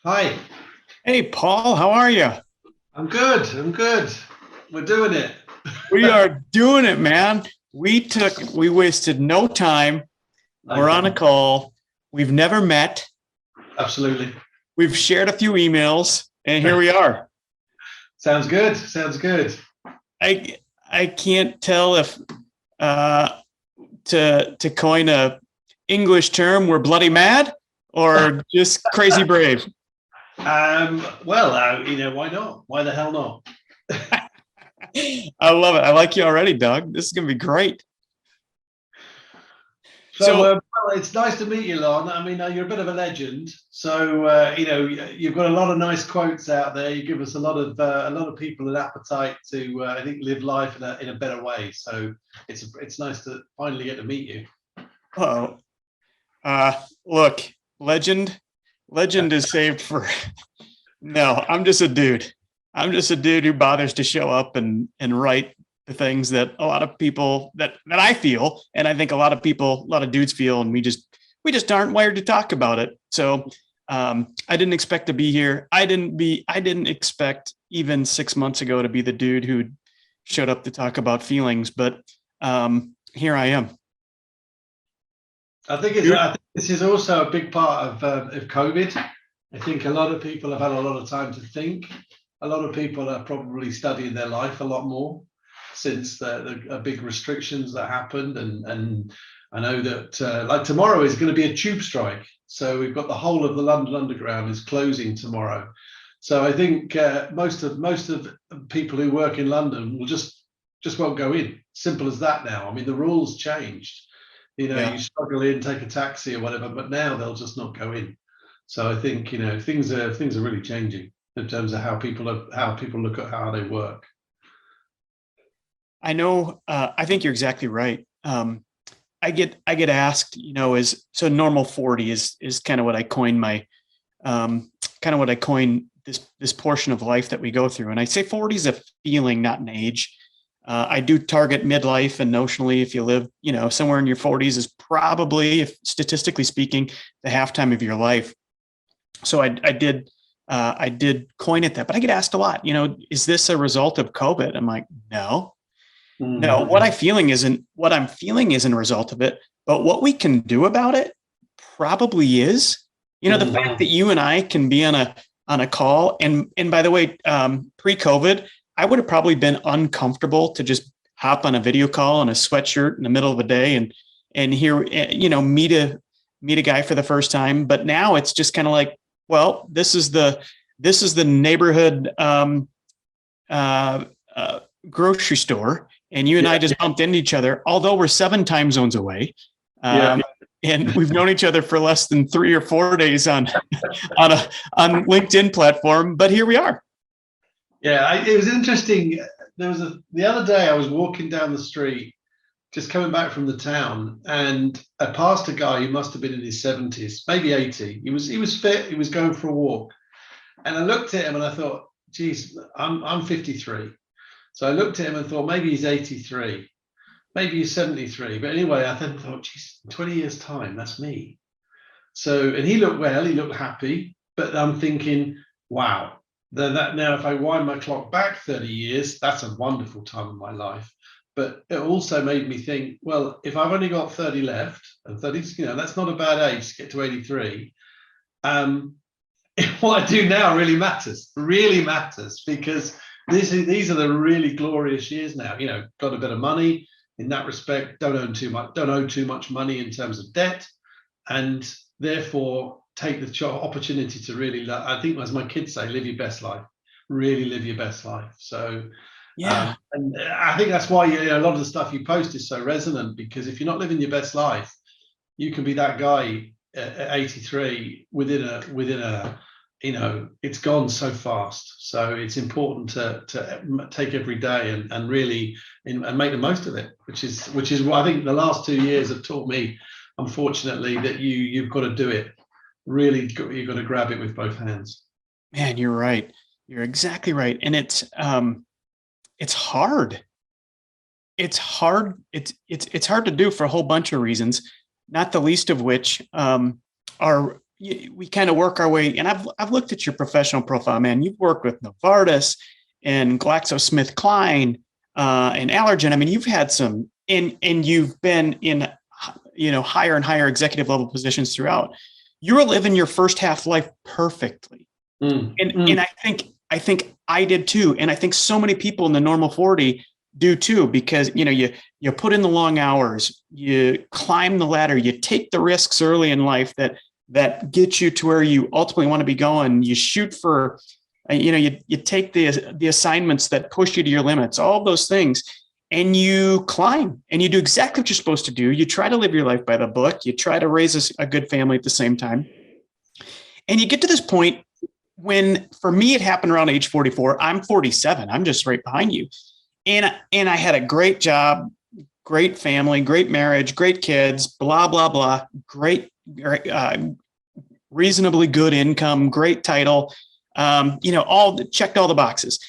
Hi, Hey, Paul, how are you? I'm good. I'm good. We're doing it. We are doing it, man. We wasted no time. I We're on a think call. We've never met. absolutely. We've shared a few emails, and here we are. Sounds good. Sounds good. I I can't tell if uh, to coin a English term, we're bloody mad or just crazy brave. Well, why not? Why the hell not? I love it. I like you already, Doug. This is gonna be great. So, So well, it's nice to meet you, Lon. I mean, you're a bit of a legend. So, you've got a lot of nice quotes out there. You give us a lot of people an appetite to, I think, live life in a better way. So, it's nice to finally get to meet you. oh, look, legend, legend is saved for. No, I'm just a dude. I'm just a dude who bothers to show up and write the things that a lot of people that I feel, and I think a lot of people, a lot of dudes feel, and we just aren't wired to talk about it. So I didn't expect to be here. I didn't expect even 6 months ago to be the dude who showed up to talk about feelings, but here I am. I think this is also a big part of COVID. I think a lot of people have had a lot of time to think. A lot of people are probably studying their life a lot more since the big restrictions that happened. And I know that like tomorrow is going to be a tube strike. So we've got the whole of the London Underground is closing tomorrow. So I think most of people who work in London will just won't go in. Simple as that now. I mean, the rules changed. You Yeah. struggle in, take a taxi or whatever, but now they'll just not go in. So I think things are really changing in terms of how people look at how they work. I know. I think you're exactly right. I get asked, is so normal 40 is kind of what I coined my kind of what I coined this portion of life that we go through, and I say 40 is a feeling, not an age. I do target midlife, and notionally, if you live, somewhere in your 40s is probably, if statistically speaking, the halftime of your life. So I did coin it that, but I get asked a lot. Is this a result of COVID? I'm like, no, no. Mm. What I'm feeling isn't a result of it, but what we can do about it probably is. The fact Mm. that you and I can be on a call, and by the way, pre-COVID, I would have probably been uncomfortable to just hop on a video call in a sweatshirt in the middle of a day and hear meet a guy for the first time. But now it's just kind of like, well, this is the neighborhood uh, uh, grocery store, and you and I Yeah, just bumped into each other, although we're 7 time zones away. yeah, And we've known each other for less than 3 or 4 days on LinkedIn platform, but here we are. yeah. It was interesting. The other day I was walking down the street, just coming back from the town, and I passed a guy who must have been in his 70s, maybe 80. He was fit. He was going for a walk, and I looked at him and I thought, geez, I'm 53. So I looked at him and thought maybe he's 83, maybe he's 73. But anyway, I then thought, geez, in 20 years' time, that's me. So, and he looked well, he looked happy, but I'm thinking, wow, that now if I wind my clock back 30 years, that's a wonderful time in my life. But it also made me think, well, if I've only got 30 left, and 30, that's not a bad age to get to 83. Um, what I do now really matters because these are the really glorious years now. Got a bit of money in that respect, don't owe too much money in terms of debt, and therefore take the opportunity to really, I think, as my kids say, live your best life, really live your best life. So, Yeah. and I think that's why a lot of the stuff you post is so resonant, because if you're not living your best life, you can be that guy at 83 within a it's gone so fast. So it's important to take every day and really and make the most of it, which is what I think the last 2 years have taught me, unfortunately, that you've got to do it. Really, you've got to grab it with both hands. Man, you're right. You're exactly right. And it's hard. It's hard. It's hard to do for a whole bunch of reasons, not the least of which are we kind of work our way. And I've looked at your professional profile, man. You've worked with Novartis and GlaxoSmithKline and Allergan. I mean, you've had some, and you've been in, higher and higher executive level positions throughout. You're living your first half life perfectly. And I think I did too. And I think so many people in the normal 40 do too, because, you put in the long hours, you climb the ladder, you take the risks early in life that get you to where you ultimately want to be going. You shoot for, you take the assignments that push you to your limits, all those things, and you climb and you do exactly what you're supposed to do. You try to live your life by the book. You try to raise a good family at the same time. And you get to this point when, for me, it happened around age 44. I'm 47. I'm just right behind you. And I had a great job, great family, great marriage, great kids, blah, blah, blah, great, reasonably good income, great title, checked all the boxes.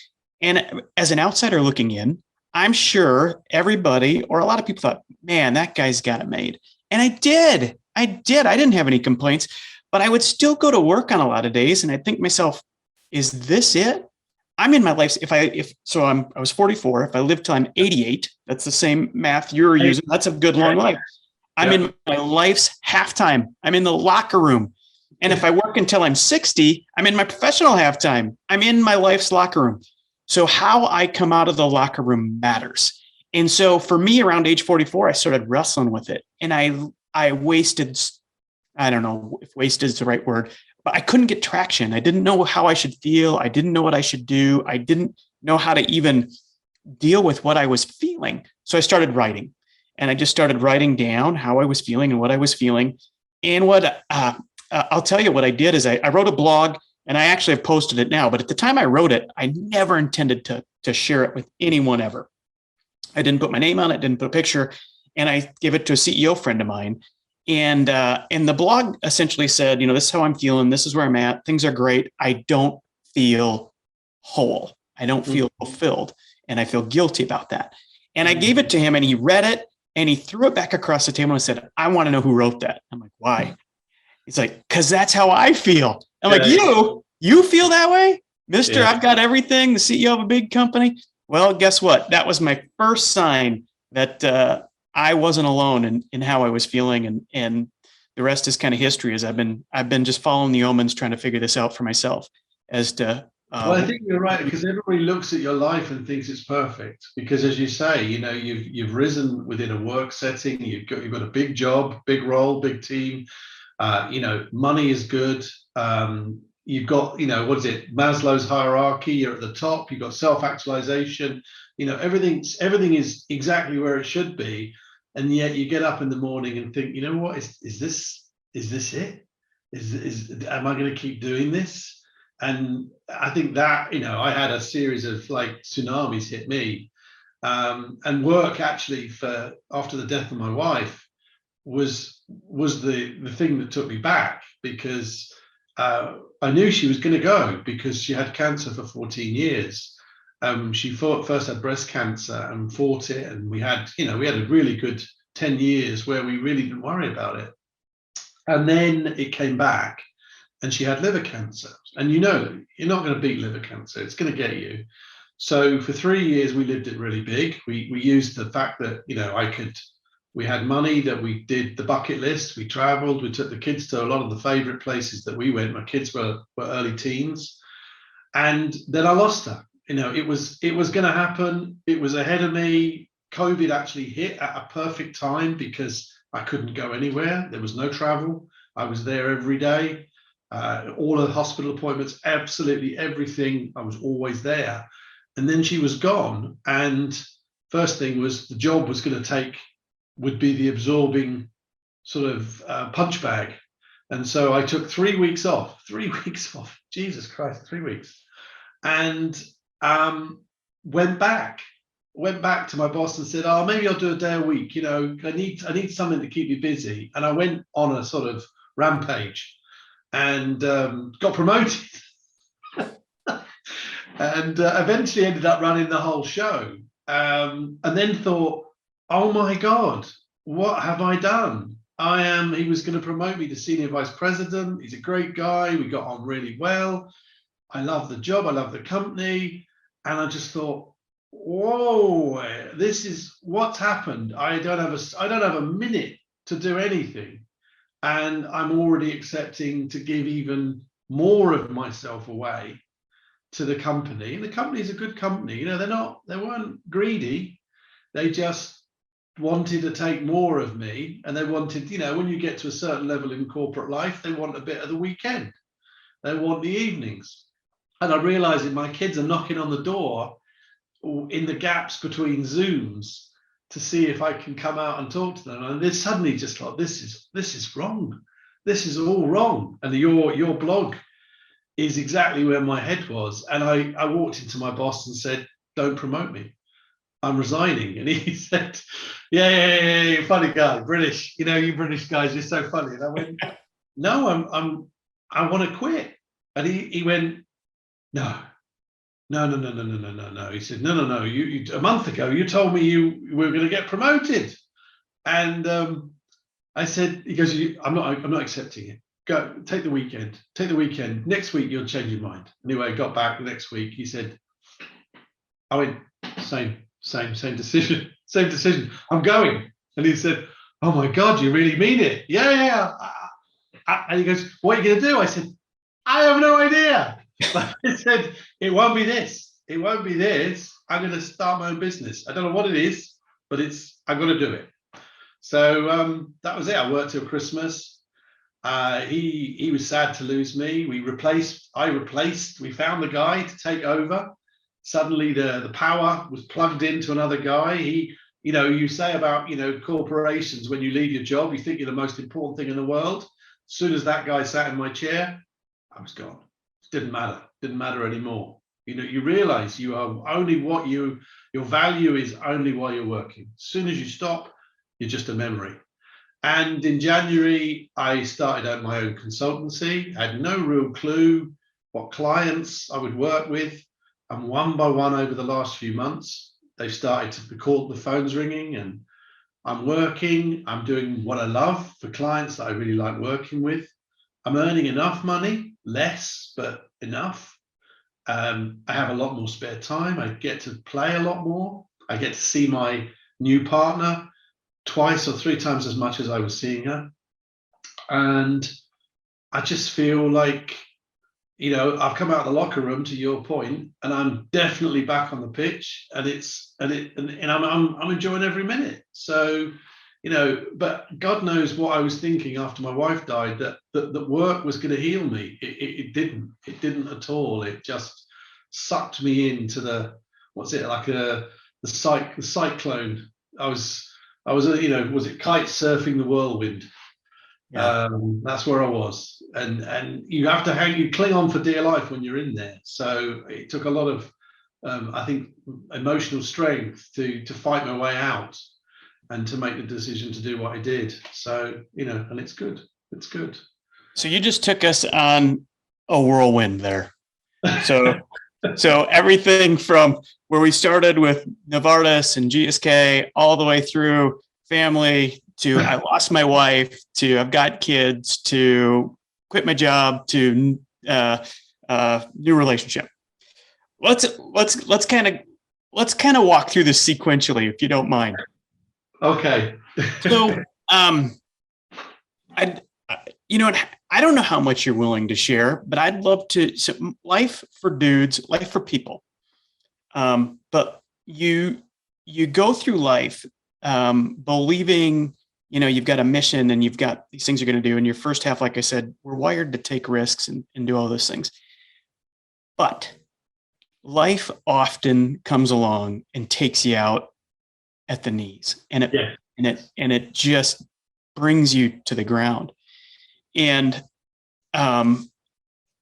And as an outsider looking in, I'm sure everybody or a lot of people thought, man, that guy's got it made. And I did. I didn't have any complaints, but I would still go to work on a lot of days. And I'd think to myself, is this it? I'm in my life. I was 44. If I live till I'm 88, that's the same math you're using. That's a good long life. I'm in my life's halftime. I'm in the locker room. And if I work until I'm 60, I'm in my professional halftime. I'm in my life's locker room. So how I come out of the locker room matters. And so for me, around age 44, I started wrestling with it. And I wasted, I don't know if wasted is the right word, but I couldn't get traction. I didn't know how I should feel. I didn't know what I should do. I didn't know how to even deal with what I was feeling. So I started writing, and I just started writing down how I was feeling and what I was feeling. And what I'll tell you what I did is I wrote a blog, and I actually have posted it now. But at the time I wrote it, I never intended to share it with anyone ever. I didn't put my name on it, didn't put a picture, and I gave it to a CEO friend of mine. And the blog essentially said, this is how I'm feeling. This is where I'm at. Things are great. I don't feel whole. I don't feel fulfilled. And I feel guilty about that. And I gave it to him, and he read it, and he threw it back across the table and said, I want to know who wrote that. I'm like, why? He's like, because that's how I feel. I'm like, you feel that way? Mister, I've got everything, the CEO of a big company. Well, guess what? That was my first sign that I wasn't alone in how I was feeling. And the rest is kind of history, as I've been just following the omens, trying to figure this out for myself as to. Well, I think you're right, because everybody looks at your life and thinks it's perfect. Because, as you say, you've risen within a work setting. You've got a big job, big role, big team. Money is good. You've got, what is it? Maslow's hierarchy. You're at the top. You've got self-actualization. Everything is exactly where it should be. And yet you get up in the morning and think, what is this it? Am I going to keep doing this? And I think that, I had a series of like tsunamis hit me, and work actually after the death of my wife was the thing that took me back, because I knew she was going to go, because she had cancer for 14 years. She first had breast cancer and fought it, and we had a really good 10 years where we really didn't worry about it. And then it came back, and she had liver cancer. And you're not going to beat liver cancer. It's going to get you. So for 3 years, we lived it really big. We used the fact that, we had money, that we did the bucket list. We traveled. We took the kids to a lot of the favorite places that we went. My kids were early teens. And then I lost her. It was going to happen. It was ahead of me. COVID actually hit at a perfect time, because I couldn't go anywhere. There was no travel. I was there every day. All the hospital appointments, absolutely everything. I was always there. And then she was gone. And first thing was, the job would be the absorbing sort of punch bag. And so I took 3 weeks off. Jesus Christ, 3 weeks. And went back to my boss and said, oh, maybe I'll do a day a week. I need something to keep me busy. And I went on a sort of rampage, and got promoted. And eventually ended up running the whole show. And then thought, oh my God, what have I done? He was going to promote me to senior vice president. He's a great guy. We got on really well. I love the job. I love the company. And I just thought, whoa, this is what's happened. I don't have a minute to do anything. And I'm already accepting to give even more of myself away to the company. And the company is a good company. You know, they weren't greedy. They just wanted to take more of me. And they wanted, you know, when you get to a certain level in corporate life, they want a bit of the weekend. They want the evenings. And I realized that my kids are knocking on the door in the gaps between Zooms to see if I can come out and talk to them. And they suddenly just thought, this is wrong. This is all wrong. And your blog is exactly where my head was. And I walked into my boss and said, don't promote me. I'm resigning. And he said, yeah, funny guy, British. You know, you British guys, you're so funny. And I went, no, I want to quit. And he went, no. He said, no. You a month ago, you told me you were going to get promoted. And I said, he goes, I'm not accepting it. Go, take the weekend. Take the weekend. Next week, you'll change your mind. Anyway, I got back the next week. He said, I went, same decision. Same decision. I'm going. And he said, oh my God, you really mean it? Yeah. And he goes, what are you going to do? I said, I have no idea. But he said, it won't be this. It won't be this. I'm going to start my own business. I don't know what it is, but I'm going to do it. So that was it. I worked till Christmas. He was sad to lose me. We found the guy to take over. Suddenly the power was plugged into another guy. You know, you say about, you know, corporations, when you leave your job, you think you're the most important thing in the world. As soon as that guy sat in my chair, I was gone. Didn't matter anymore. You know, you realize you are only your value is only while you're working. As soon as you stop, you're just a memory. And in January, I started out my own consultancy. I had no real clue what clients I would work with. And one by one over the last few months, they've started to call the phones ringing, and I'm working. I'm doing what I love for clients that I really like working with. I'm earning enough money, less, but enough. I have a lot more spare time. I get to play a lot more. I get to see my new partner twice or three times as much as I was seeing her. And I just feel like, you know, I've come out of the locker room, to your point, and I'm definitely back on the pitch, and I'm enjoying every minute. So, you know, but God knows what I was thinking after my wife died, that work was going to heal me. It didn't at all. It just sucked me into the cyclone. I was, you know, was it kite surfing the whirlwind? Yeah. That's where I was, and you have to you cling on for dear life when you're in there. So it took a lot of, I think, emotional strength to fight my way out and to make the decision to do what I did. So, you know, and it's good. It's good. So you just took us on a whirlwind there. So, so everything from where we started with Novartis and GSK all the way through family to I lost my wife to I've got kids to quit my job to new relationship. Let's kind of walk through this sequentially, if you don't mind. Okay. So, I don't know how much you're willing to share, but I'd love to. So life for dudes, life for people. But you go through life believing, you know, you've got a mission and you've got these things you're going to do. And your first half, like I said, we're wired to take risks and do all those things. But life often comes along and takes you out at the knees, and it just brings you to the ground. And a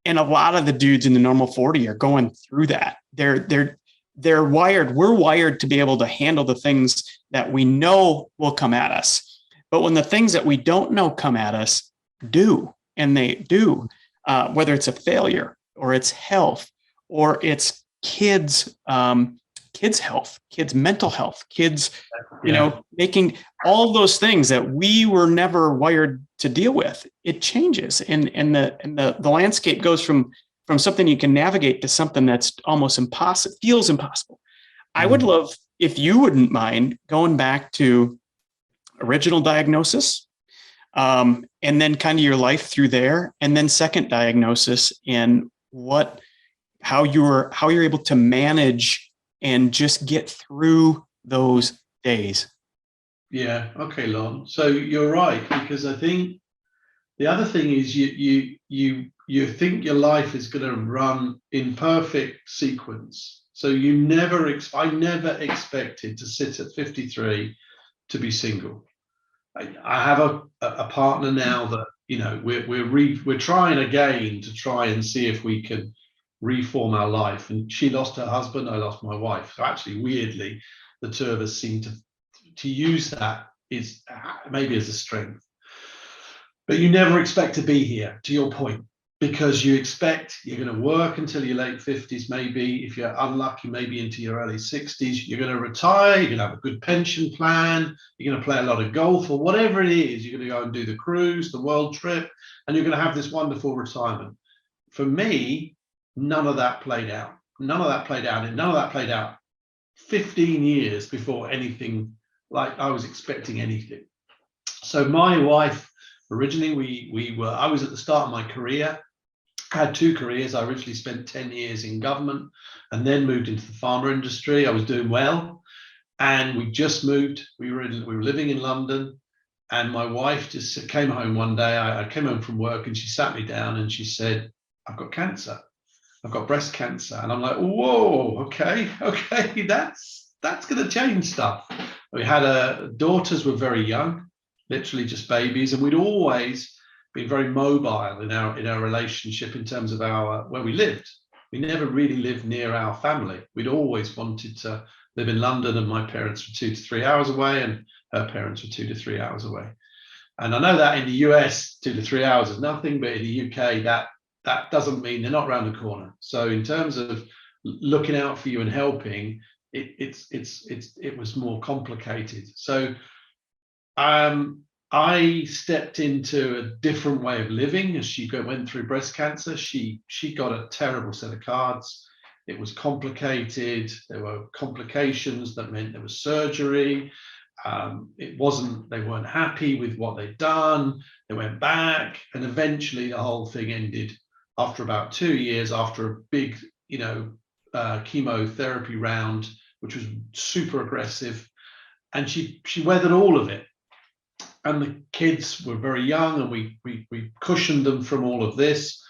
lot of the dudes in the Normal 40 are going through that. They're wired. We're wired to be able to handle the things that we know will come at us. But when the things that we don't know come at us do, and they do, whether it's a failure or it's health or it's kids kids' health, kids' mental health, kids, making all those things that we were never wired to deal with. It changes, and the landscape goes from something you can navigate to something that's almost impossible, feels impossible. I would love if you wouldn't mind going back to original diagnosis, and then kind of your life through there, and then second diagnosis, and how you're able to manage and just get through those days. Yeah. Okay, Lon. So you're right, because I think the other thing is you think your life is going to run in perfect sequence. So I never expected to sit at 53 to be single. I have a partner now that we're trying again to try and see if we can reform our life. And she lost her husband, I lost my wife. So actually, weirdly, the two of us seem to use that is maybe as a strength. But you never expect to be here, to your point, because you expect you're going to work until your late 50s, maybe. If you're unlucky, maybe into your early 60s. You're going to retire, you're going to have a good pension plan, you're going to play a lot of golf or whatever it is. You're going to go and do the cruise, the world trip, and you're going to have this wonderful retirement. For me, none of that played out. None of that played out. And none of that played out 15 years before anything like I was expecting anything. So my wife, originally I was at the start of my career. I had two careers. I originally spent 10 years in government and then moved into the pharma industry. I was doing well, and we just moved. We were living in London, and my wife just came home one day. I came home from work, and she sat me down and she said, "I've got cancer. I've got breast cancer." And I'm like, "Whoa, okay, that's going to change stuff." We had daughters were very young, literally just babies, and we'd always been very mobile in our relationship in terms of where we lived. We never really lived near our family. We'd always wanted to live in London, and my parents were 2 to 3 hours away, and her parents were 2 to 3 hours away. And I know that in the US, 2 to 3 hours is nothing, but in the UK, that doesn't mean they're not around the corner. So in terms of looking out for you and helping, it was more complicated. So I stepped into a different way of living as she went through breast cancer. She got a terrible set of cards. It was complicated. There were complications that meant there was surgery. They weren't happy with what they'd done. They went back, and eventually the whole thing ended after about 2 years, after a big, chemotherapy round, which was super aggressive. And she weathered all of it. And the kids were very young, and we cushioned them from all of this.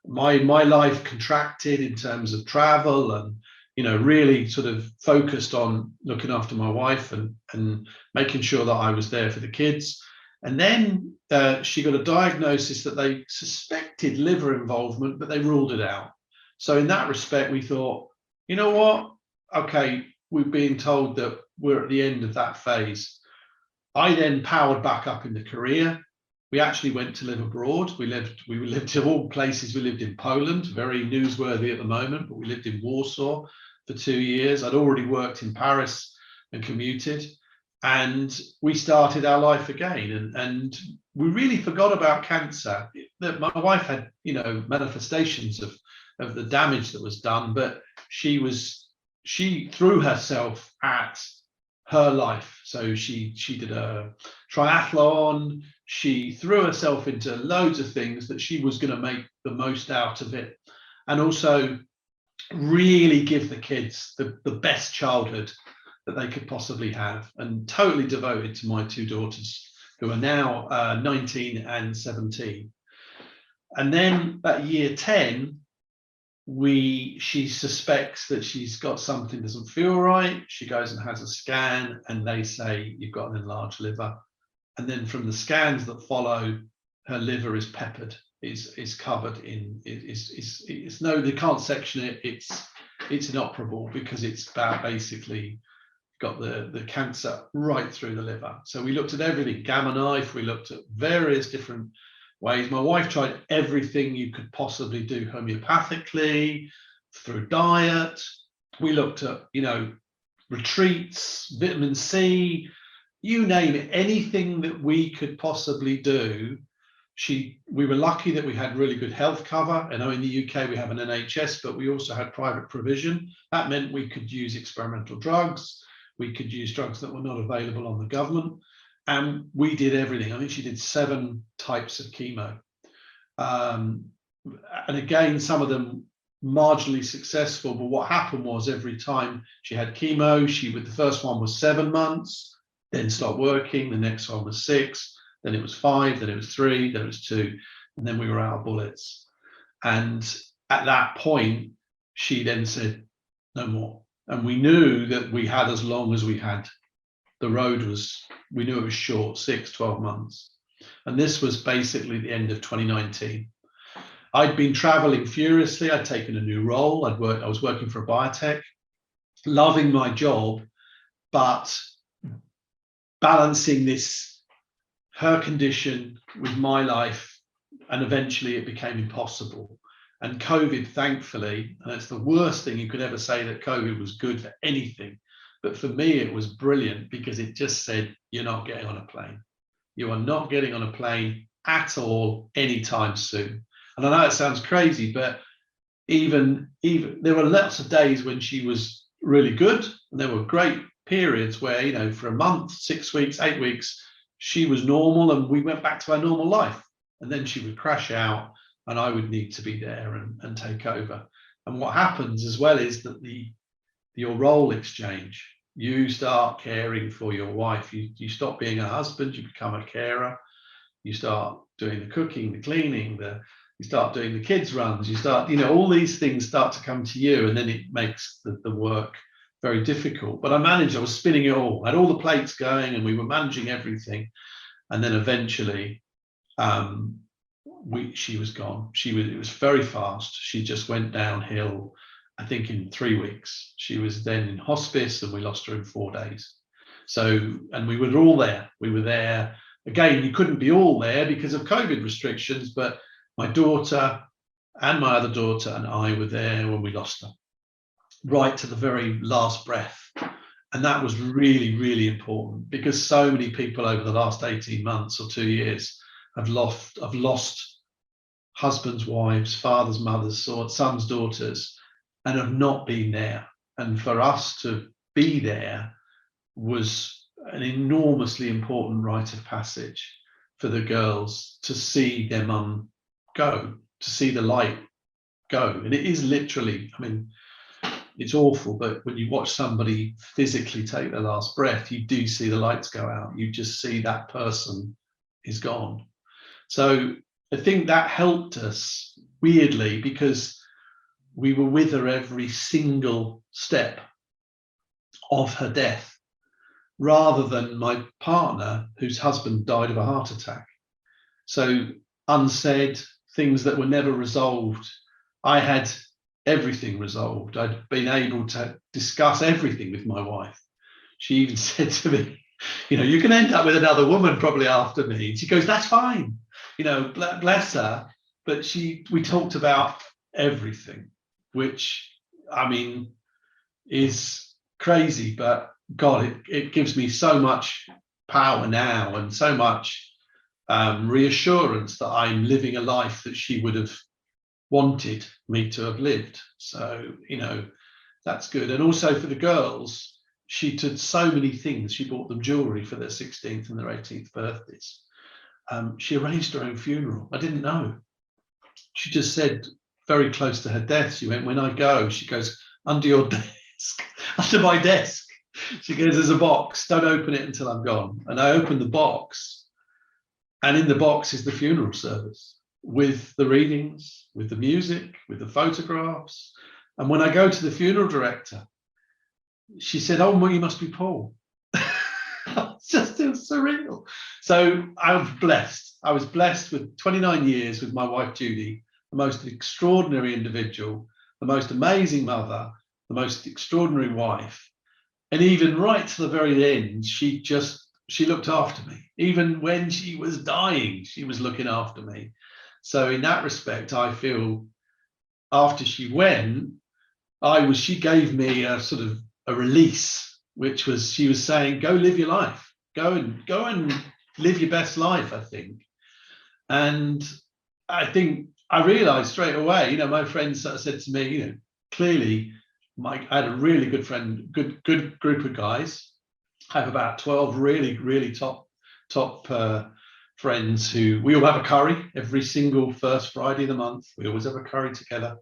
My life contracted in terms of travel, and really sort of focused on looking after my wife and making sure that I was there for the kids. And then she got a diagnosis that they suspected liver involvement, but they ruled it out. So in that respect, we thought, you know what? Okay, we're being told that we're at the end of that phase. I then powered back up in the career. We actually went to live abroad. We lived in all places. We lived in Poland, very newsworthy at the moment, but we lived in Warsaw for 2 years. I'd already worked in Paris and commuted, and we started our life again. And we really forgot about cancer. That my wife had, manifestations of the damage that was done, but she threw herself at her life. So she did a triathlon. She threw herself into loads of things that she was going to make the most out of it, and also really give the kids the best childhood that they could possibly have, and totally devoted to my two daughters, who are now 19 and 17. And then at year 10, she suspects that she's got something doesn't feel right. She goes and has a scan, and they say you've got an enlarged liver. And then from the scans that follow, her liver is peppered, is covered in, they can't section it. It's inoperable, because it's basically got the cancer right through the liver. So we looked at everything, gamma knife, we looked at various different ways. My wife tried everything you could possibly do homeopathically, through diet. We looked at, retreats, vitamin C, you name it, anything that we could possibly do. We were lucky that we had really good health cover. I know in the UK we have an NHS, but we also had private provision. That meant we could use experimental drugs. We could use drugs that were not available on the government. And we did everything. I think she did 7 types of chemo. And again, some of them marginally successful, but what happened was every time she had chemo, the first one was 7 months, then stopped working, the next one was 6, then it was 5, then it was 3, then it was 2, and then we were out of bullets. And at that point, she then said, no more. And we knew that we had as long as we had. The road we knew it was short, 6, 12 months. And this was basically the end of 2019. I'd been traveling furiously. I'd taken a new role. I was working for a biotech, loving my job, but balancing her condition with my life, and eventually it became impossible. And COVID, thankfully, and it's the worst thing you could ever say, that COVID was good for anything, but for me it was brilliant, because it just said, you're not getting on a plane. You are not getting on a plane at all anytime soon. And I know it sounds crazy, but even there were lots of days when she was really good, and there were great periods where, you know, for a month, 6 weeks, 8 weeks, she was normal and we went back to our normal life. And then she would crash out and I would need to be there and take over. And what happens as well is that your role exchange. You start caring for your wife. You stop being a husband, you become a carer. You start doing the cooking, the cleaning, you start doing the kids' runs, you start, you know, all these things start to come to you, and then it makes the work very difficult. But I was spinning it all, I had all the plates going, and we were managing everything. And then eventually she was gone. It was very fast. She just went downhill. I think in 3 weeks. She was then in hospice, and we lost her in 4 days. So, and we were all there. We were there. Again, you couldn't be all there because of COVID restrictions, but my daughter and my other daughter and I were there when we lost her, right to the very last breath. And that was really, really important, because so many people over the last 18 months or 2 years have lost husbands, wives, fathers, mothers, or sons, daughters, and have not been there. And for us to be there was an enormously important rite of passage for the girls, to see their mum go, to see the light go. And it is literally, I mean, it's awful, but when you watch somebody physically take their last breath, you do see the lights go out. You just see that person is gone. So I think that helped us weirdly, because we were with her every single step of her death, rather than my partner, whose husband died of a heart attack. So unsaid, things that were never resolved. I had everything resolved. I'd been able to discuss everything with my wife. She even said to me, you know, you can end up with another woman probably after me. And she goes, that's fine. You know, bless her. But we talked about everything, which, I mean, is crazy, but God, it gives me so much power now, and so much reassurance that I'm living a life that she would have wanted me to have lived. So, you know, that's good. And also for the girls, she did so many things. She bought them jewelry for their 16th and their 18th birthdays. She arranged her own funeral. I didn't know. She just said, very close to her death, she went, when I go, she goes, under your desk, under my desk. She goes, there's a box, don't open it until I'm gone. And I opened the box, and in the box is the funeral service, with the readings, with the music, with the photographs. And when I go to the funeral director, she said, oh, well, you must be Paul. It's just surreal. So I was blessed. I was blessed with 29 years with my wife, Judy, the most extraordinary individual, the most amazing mother, the most extraordinary wife. And even right to the very end, she looked after me. Even when she was dying, she was looking after me. So in that respect, I feel after she went, she gave me a sort of a release which was, she was saying, go live your life, go and live your best life, I think. And I think I realized straight away, my friends sort of said to me, clearly, Mike, I had a really good friend, good group of guys. I have about 12 really, really top friends who, we all have a curry every single first Friday of the month. We always have a curry together,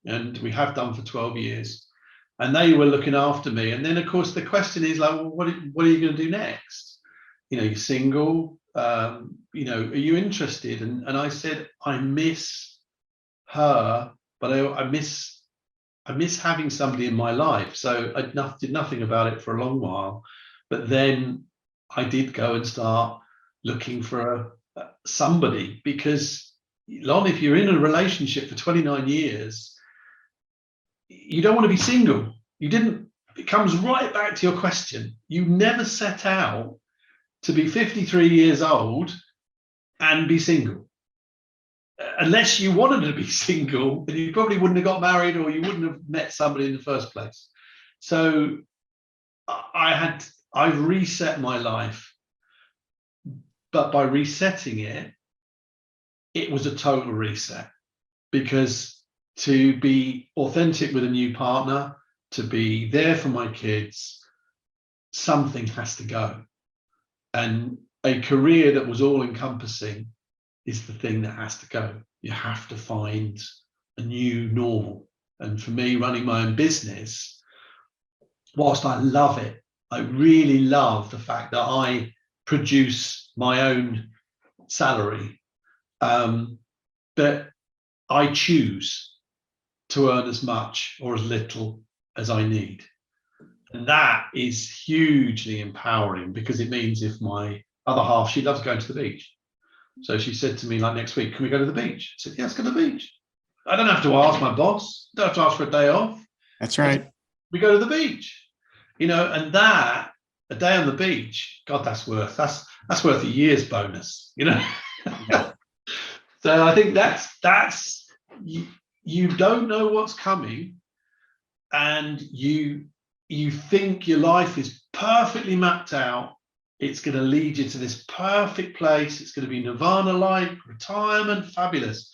and we have done for 12 years. And they were looking after me. And then, of course, the question is like, well, what are you going to do next? You're single. Are you interested? And I said, I miss her, but I miss having somebody in my life. So I did nothing about it for a long while. But then I did go and start looking for somebody, because Lon, if you're in a relationship for 29 years, you don't want to be single. It comes right back to your question. You never set out to be 53 years old and be single. Unless you wanted to be single, then you probably wouldn't have got married, or you wouldn't have met somebody in the first place. So I've reset my life, but by resetting it was a total reset, because to be authentic with a new partner, to be there for my kids, something has to go. And a career that was all encompassing is the thing that has to go. You have to find a new normal. And for me, running my own business, whilst I love it, I really love the fact that I produce my own salary, but I choose to earn as much or as little as I need. And that is hugely empowering, because it means if my other half, she loves going to the beach. So she said to me, like, next week, can we go to the beach? I said, yeah, let's go to the beach. I don't have to ask my boss. I don't have to ask for a day off. That's right. We go to the beach. And that, a day on the beach, God, that's worth a year's bonus, Yeah. So I think that's you don't know what's coming, and you think your life is perfectly mapped out. It's going to lead you to this perfect place. It's going to be Nirvana-like, retirement, fabulous.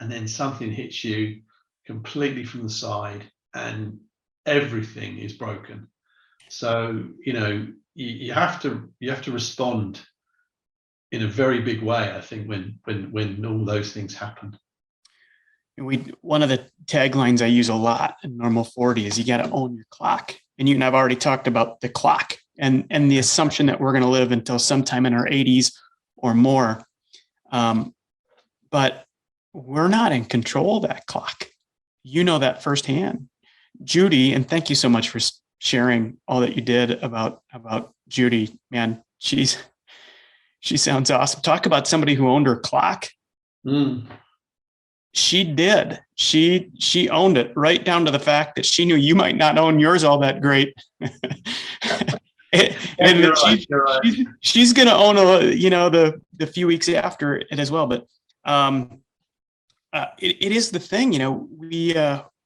And then something hits you completely from the side, and everything is broken. So, you have to respond in a very big way, I think, when all those things happen. And one of the taglines I use a lot in Normal40 is you got to own your clock. And you and I've already talked about the clock and the assumption that we're going to live until sometime in our 80s or more. But we're not in control of that clock. You know that firsthand. Judy, and thank you so much for sharing all that you did about Judy. Man, she sounds awesome. Talk about somebody who owned her clock. She did. She owned it, right down to the fact that she knew you might not own yours all that great. She's going to own the few weeks after it as well. But it is the thing,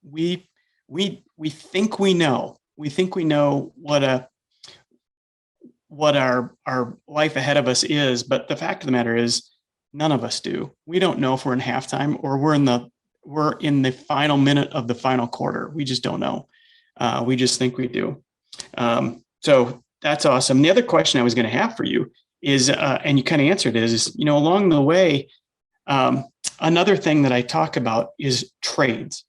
we think we know. We think we know what our life ahead of us is, but the fact of the matter is, none of us do. We don't know if we're in halftime or we're in the final minute of the final quarter. We just don't know. We just think we do. So that's awesome. The other question I was going to have for you is, and you kind of answered it, is, along the way, another thing that I talk about is trades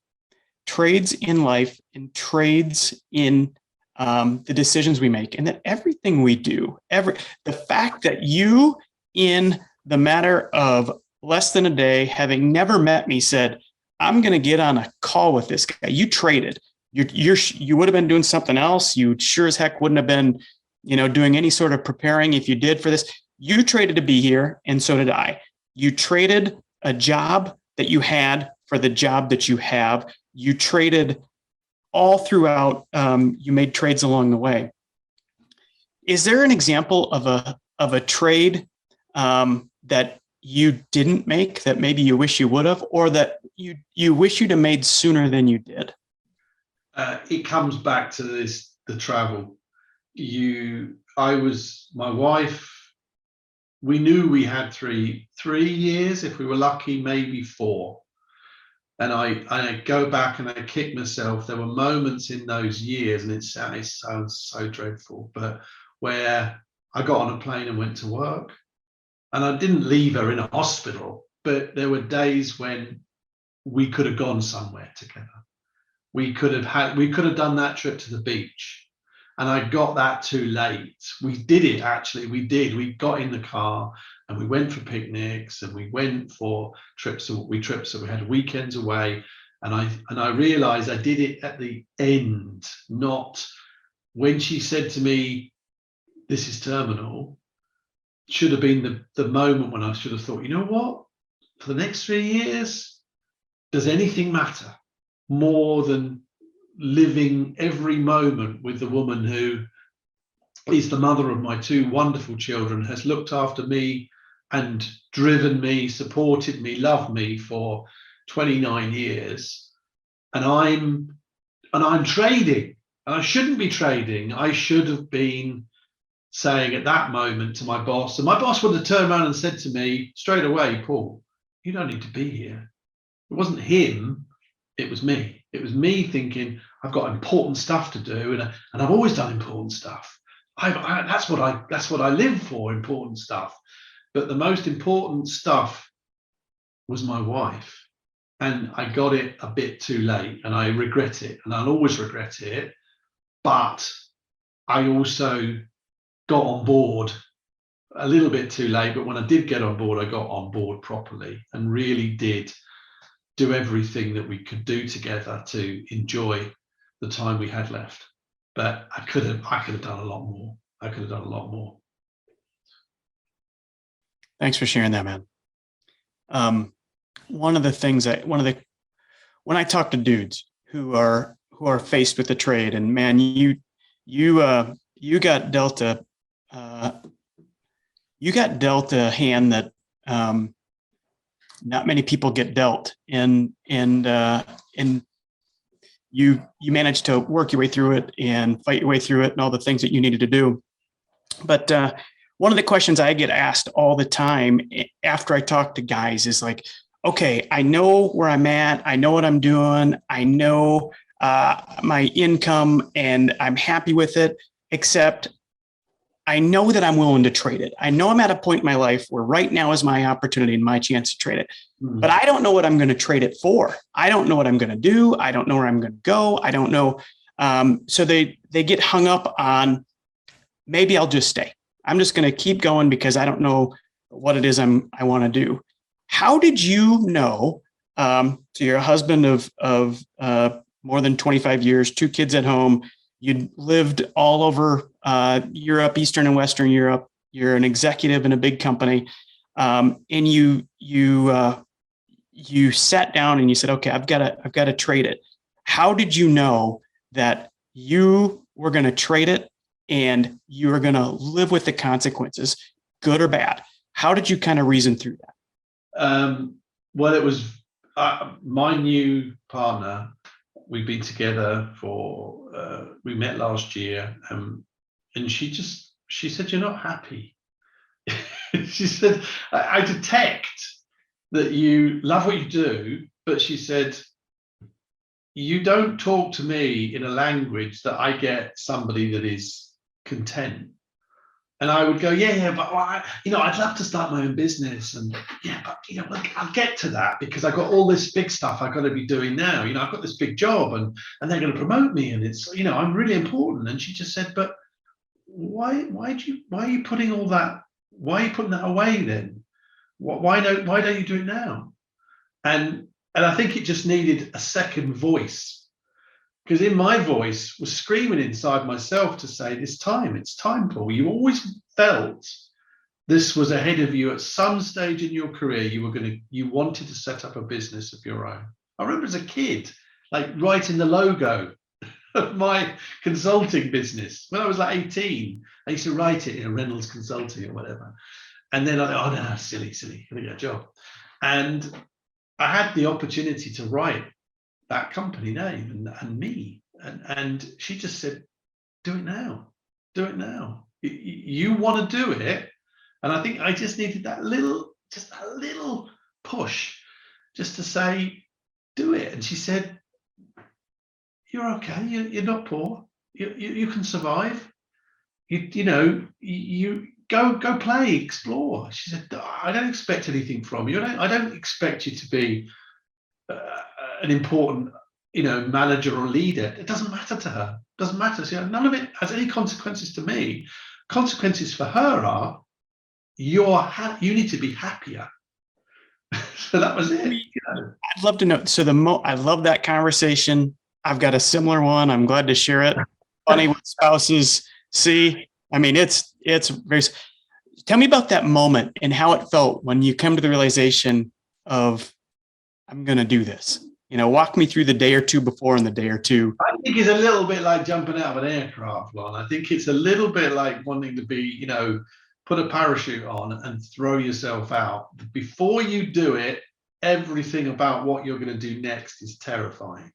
in life and trades in the decisions we make, and that everything we do, the fact that you, in the matter of less than a day, having never met me, said, I'm going to get on a call with this guy. You traded. You would have been doing something else. You sure as heck wouldn't have been, doing any sort of preparing if you did for this. You traded to be here, and so did I. You traded a job that you had for the job that you have. You traded all throughout. You made trades along the way. Is there an example of a trade that you didn't make that maybe you wish you would have, or that you wish you'd have made sooner than you did? It comes back to the travel. my wife, we knew we had 3 years, if we were lucky, maybe 4. And I go back and I kick myself. There were moments in those years, and it sounds so dreadful, but where I got on a plane and went to work, and I didn't leave her in a hospital, but there were days when we could have gone somewhere together. We could have done that trip to the beach. And I got that too late. We did it, actually. We got in the car and we went for picnics, and we went for trips. So we had weekends away. And I realized I did it at the end, not when she said to me, "This is terminal." Should have been the moment when I should have thought, you know what? For the next 3 years, does anything matter more than living every moment with the woman who is the mother of my 2 wonderful children, has looked after me and driven me, supported me, loved me for 29 years. And I'm trading, and I shouldn't be trading. I should have been saying at that moment to my boss, and my boss would have turned around and said to me straight away, "Paul, you don't need to be here." It wasn't him, it was me. It was me thinking, I've got important stuff to do, and I've always done important stuff. That's what I live for, important stuff. But the most important stuff was my wife, and I got it a bit too late, and I regret it, and I'll always regret it. But I also got on board a little bit too late. But when I did get on board, I got on board properly and really did do everything that we could do together to enjoy the time we had left. But I could have done a lot more. I could have done a lot more. Thanks for sharing that, man. One of the things when I talk to dudes who are faced with the trade, and man, you got dealt a hand that not many people get dealt, and you managed to work your way through it and fight your way through it and all the things that you needed to do. But one of the questions I get asked all the time after I talk to guys is like, okay, I know where I'm at. I know what I'm doing. I know my income, and I'm happy with it, except I know that I'm willing to trade it. I know I'm at a point in my life where right now is my opportunity and my chance to trade it, but I don't know what I'm going to trade it for. I don't know what I'm going to do. I don't know where I'm going to go. I don't know. So they get hung up on, maybe I'll just stay. I'm just going to keep going because I don't know what it is I want to do. How did you know? So you're a husband of more than 25 years, 2 kids at home. You lived all over Europe, Eastern and Western Europe. You're an executive in a big company, and you sat down and you said, "Okay, I've got to trade it." How did you know that you were going to trade it and you were going to live with the consequences, good or bad? How did you kind of reason through that? Well, it was my new partner. We've been together we met last year, and she said, "You're not happy." She said, I detect that you love what you do, but she said, you don't talk to me in a language that I get somebody that is content. And I would go, yeah, but I'd love to start my own business, and yeah, but I'll get to that because I've got all this big stuff I've got to be doing now. I've got this big job, and they're going to promote me, and it's I'm really important. And she just said, but why are you putting all that? Why are you putting that away then? Why don't you do it now? And I think it just needed a second voice. Because in my voice was screaming inside myself to say, it's time, Paul. You always felt this was ahead of you at some stage in your career. You wanted to set up a business of your own. I remember as a kid, like writing the logo of my consulting business. When I was like 18, I used to write it in Reynolds Consulting or whatever. And then I thought, oh no, silly, gonna get a job. And I had the opportunity to write that company name and me, and she just said, do it now. do it now. You want to do it. And I think I just needed just a little push just to say, do it. And she said, you're okay. You're not poor. You can survive. You know, you go play, explore. She said, I don't expect anything from you. I don't expect you to be an important, manager or leader. It doesn't matter to her. It doesn't matter. So, none of it has any consequences to me. Consequences for her are you need to be happier. So that was it. I'd love to know. So I love that conversation. I've got a similar one. I'm glad to share it. Funny what spouses see. I mean, it's very. Tell me about that moment and how it felt when you come to the realization of, I'm going to do this. Walk me through the day or two before and the day or two. I think it's a little bit like jumping out of an aircraft, Lon. I think it's a little bit like wanting to be, put a parachute on and throw yourself out. Before you do it, everything about what you're going to do next is terrifying.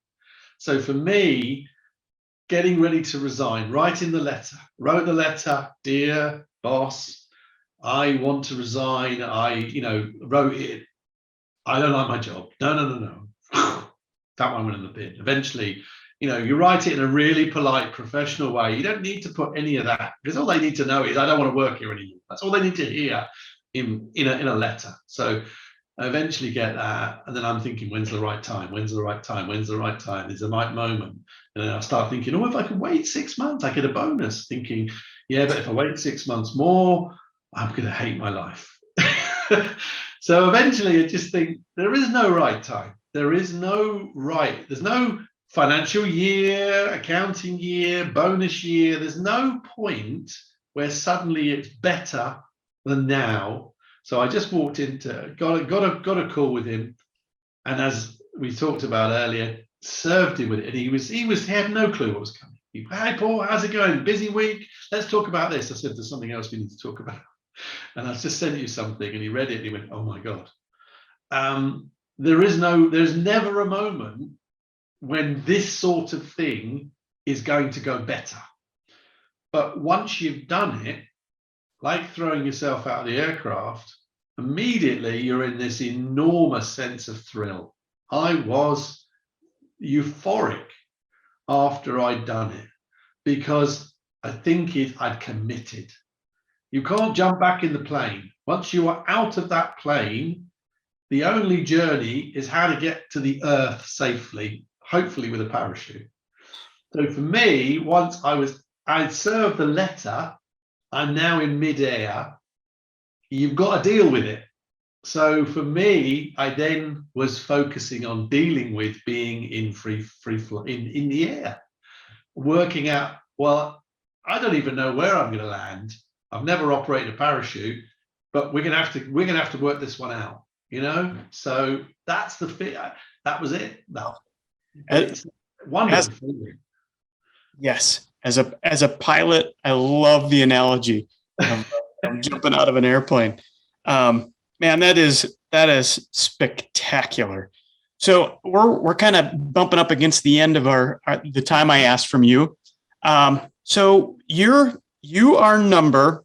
So for me, getting ready to resign, wrote the letter, dear boss, I want to resign. I, wrote it. I don't like my job. No. That one went in the bin. Eventually, you write it in a really polite, professional way. You don't need to put any of that, because all they need to know is I don't want to work here anymore. That's all they need to hear in a letter. So I eventually get that, and then I'm thinking, when's the right time? When's the right time? When's the right time? Is the right moment? And then I start thinking, if I could wait 6 months, I get a bonus. Thinking, yeah, but if I wait 6 months more, I'm going to hate my life. So eventually I just think there is no right time. There's no financial year, accounting year, bonus year. There's no point where suddenly it's better than now. So I just walked got a call with him, and as we talked about earlier, served him with it. And he had no clue what was coming. Hey Paul, how's it going? Busy week? Let's talk about this. I said, there's something else we need to talk about. And I just sent you something, and he read it and he went, oh my God. There's never a moment when this sort of thing is going to go better. But once you've done it, like throwing yourself out of the aircraft, immediately you're in this enormous sense of thrill. I was euphoric after I'd done it, because I think I'd committed. You can't jump back in the plane. Once you are out of that plane, the only journey is how to get to the earth safely, hopefully with a parachute. So for me, once I'd served the letter, I'm now in midair. You've got to deal with it. So for me, I then was focusing on dealing with being in free flight in the air, working out, well, I don't even know where I'm going to land. I've never operated a parachute, but we're gonna have to work this one out, So that's the fit. That was it. No, it's wonderful feeling. Yes, as a pilot, I love the analogy of jumping out of an airplane. Man, that is spectacular. So we're kind of bumping up against the end of the time I asked from you. So you are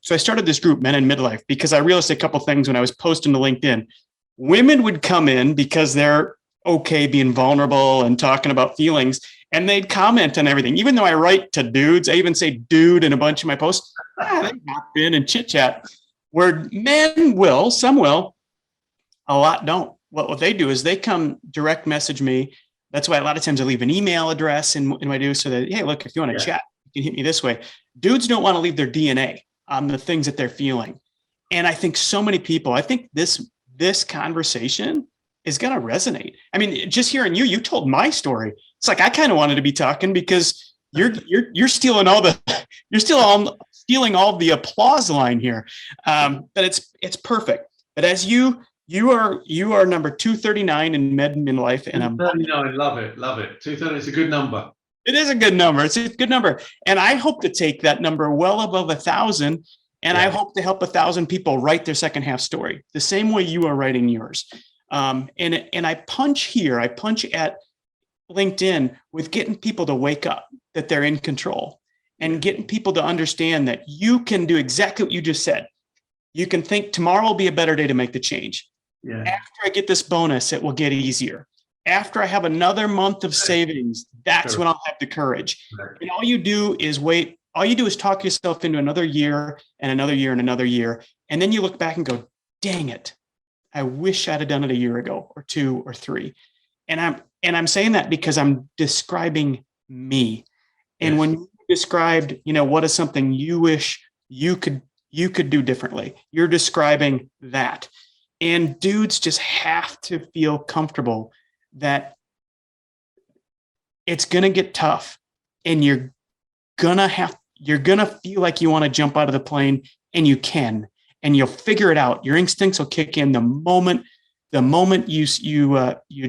so I started this group, Men in Midlife, because I realized a couple things when I was posting to LinkedIn. Women would come in because they're okay being vulnerable and talking about feelings, and they'd comment on everything. Even though I write to dudes, I even say dude in a bunch of my posts. They hop in and chit chat. Where men will, some will, a lot don't. What they do is they come direct message me. That's why a lot of times I leave an email address in what I do, so that, hey, look, if you want to chat, you can hit me this way. Dudes don't want to leave their DNA on the things that they're feeling. And I think so many people, I think this conversation is going to resonate. I mean, just hearing you told my story. It's like, I kind of wanted to be talking, because you're stealing stealing all the applause line here. But it's perfect. But as you are number 239 in Med Midlife, and I'm 239. Love it. 230. It's a good number. It is a good number. It's a good number. And I hope to take that number well above 1,000. And I hope to help 1,000 people write their second half story the same way you are writing yours. And I punch at LinkedIn with getting people to wake up, that they're in control. and getting people to understand that you can do exactly what you just said. You can think tomorrow will be a better day to make the change. Yeah. After I get this bonus, it will get easier. After I have another month of savings, that's when I'll have the courage. And all you do is wait. All you do is talk yourself into another year and another year and another year. And then you look back and go, dang it. I wish I'd have done it a year ago or 2 or 3. And I'm saying that because I'm describing me. And when you described, what is something you wish you could do differently, you're describing that. And dudes just have to feel comfortable that it's going to get tough, and you're going to feel like you want to jump out of the plane, and you can, and you'll figure it out. Your instincts will kick in the moment you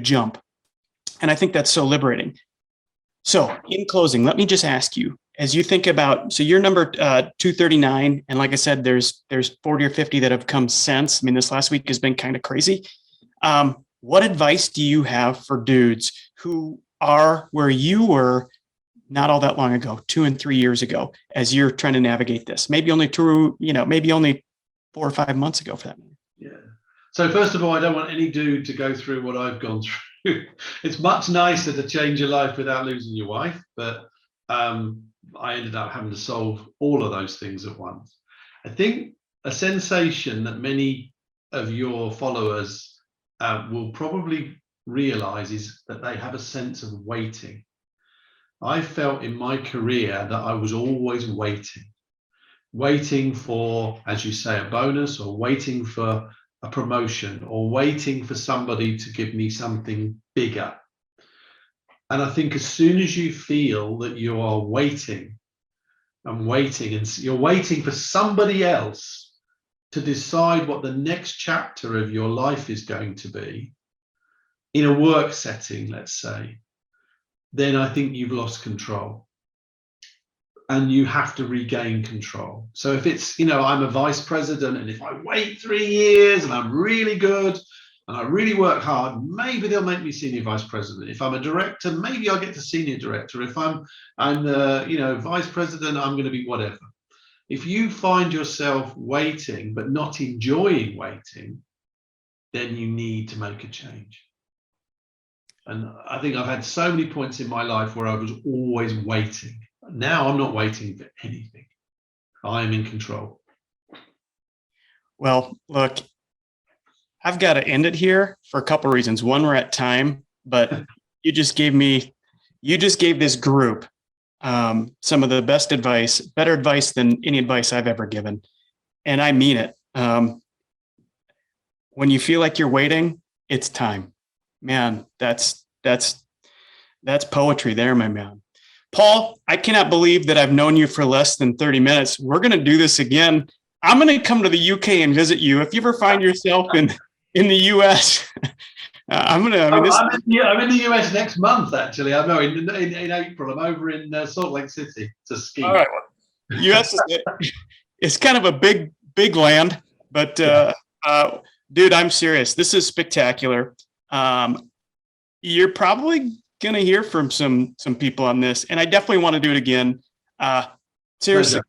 jump. And I think that's so liberating. So in closing, let me just ask you, as you think about, so you're number 239, and like I said, there's 40 or 50 that have come since. I mean, this last week has been kind of crazy. What advice do you have for dudes who are where you were not all that long ago, 2 and 3 years ago, as you're trying to navigate this? Maybe only 4 or 5 months ago, for that matter. Yeah. So first of all, I don't want any dude to go through what I've gone through. It's much nicer to change your life without losing your wife, but I ended up having to solve all of those things at once. I think a sensation that many of your followers will probably realize is that they have a sense of waiting. I felt in my career that I was always waiting for, as you say, a bonus, or waiting for a promotion, or waiting for somebody to give me something bigger. And I think as soon as you feel that you are waiting, and you're waiting for somebody else to decide what the next chapter of your life is going to be, in a work setting, let's say, then I think you've lost control. And you have to regain control. So if it's, I'm a vice president, and if I wait 3 years and I'm really good and I really work hard, maybe they'll make me senior vice president. If I'm a director, maybe I'll get to senior director. If I'm vice president, I'm going to be whatever. If you find yourself waiting but not enjoying waiting, then you need to make a change. And I think I've had so many points in my life where I was always waiting. Now I'm not waiting for anything. I am in control. Well, look, I've got to end it here for a couple of reasons. One, we're at time, but you just gave this group some of the best advice, better advice than any advice I've ever given. And I mean it. When you feel like you're waiting, it's time. Man, that's poetry there, my man. Paul, I cannot believe that I've known you for less than 30 minutes. We're going to do this again. I'm going to come to the UK and visit you. If you ever find yourself in the US, I'm in the US next month, actually. I know in April. I'm over in Salt Lake City to ski. All right. US is kind of a big land, but dude, I'm serious. This is spectacular. You're probably going to hear from some people on this, and I definitely want to do it again. Seriously,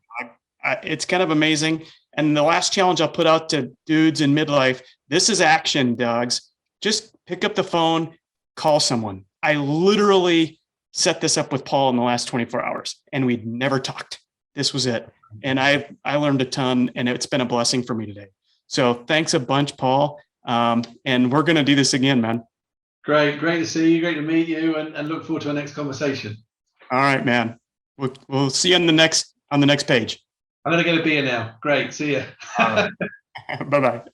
it's kind of amazing. And the last challenge I'll put out to dudes in midlife, this is action, dogs. Just pick up the phone, call someone. I literally set this up with Paul in the last 24 hours, and we'd never talked. This was it. And I learned a ton, and it's been a blessing for me today. So thanks a bunch, Paul. And we're going to do this again, man. Great to see you. Great to meet you, and look forward to our next conversation. All right, man. We'll see you on the next page. I'm going to get a beer now. Great. See you. Bye-bye.